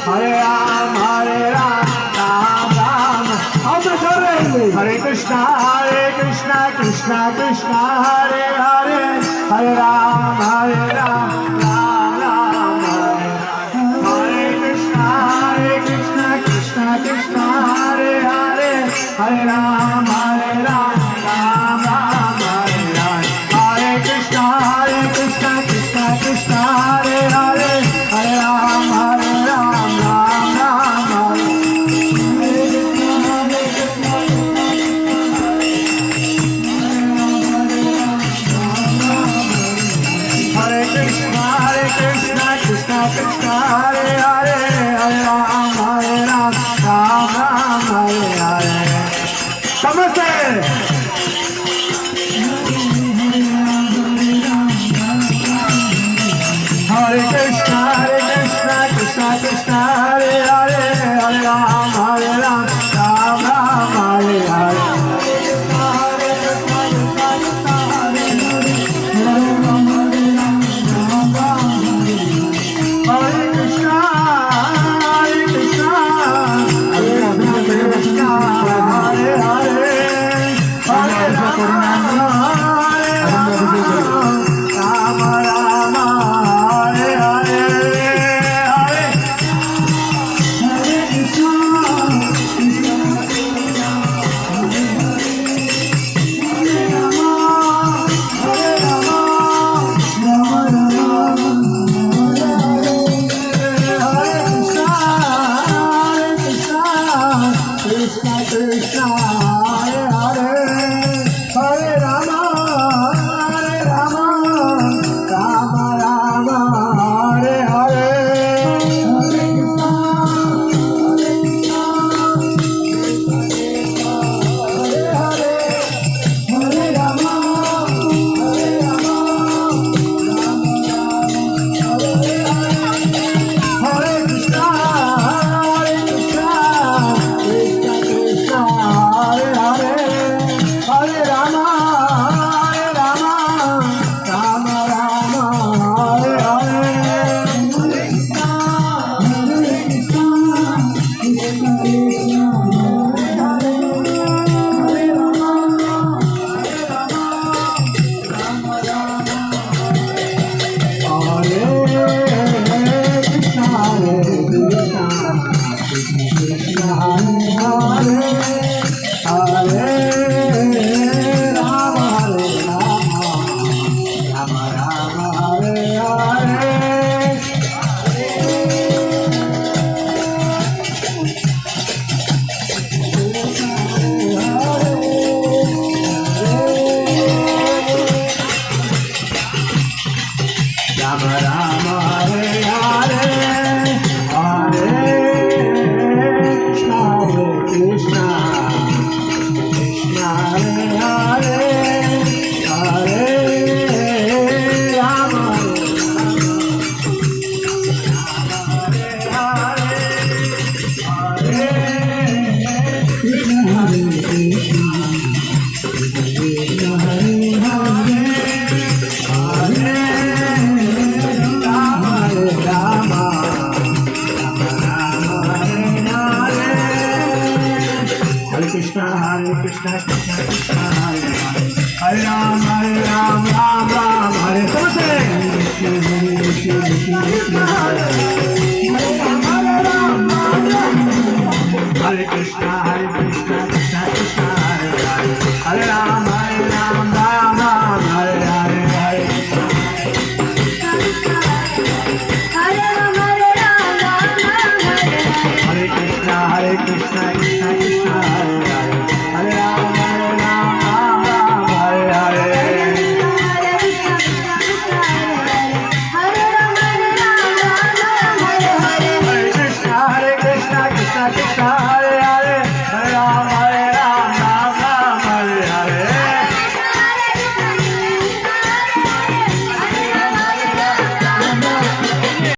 Hare Ram, Ram Ram. Hare Krishna, Krishna Krishna, Hare Hare, Hare Ram, Ram Ram, Hare Hare Krishna, Krishna Krishna, Hare Hare, Hare Ram, Ram Ram, Hare Hare. Hare Krishna, Krishna Krishna, Hare Hare, Hare Ram, Ram Ram, Hare Hare Krishna, Krishna Krishna, Hare Hare, Hare Ram, Ram Ram, Hare Hare. Namaste. Hare Krishna, Krishna Krishna, Hare Hare, Hare Ram, Ram Ram, Hare Hare. Krishna, Krishna Krishna, Hare Hare, Hare Ram, Ram Ram, Hare Hare. Hare Krishna,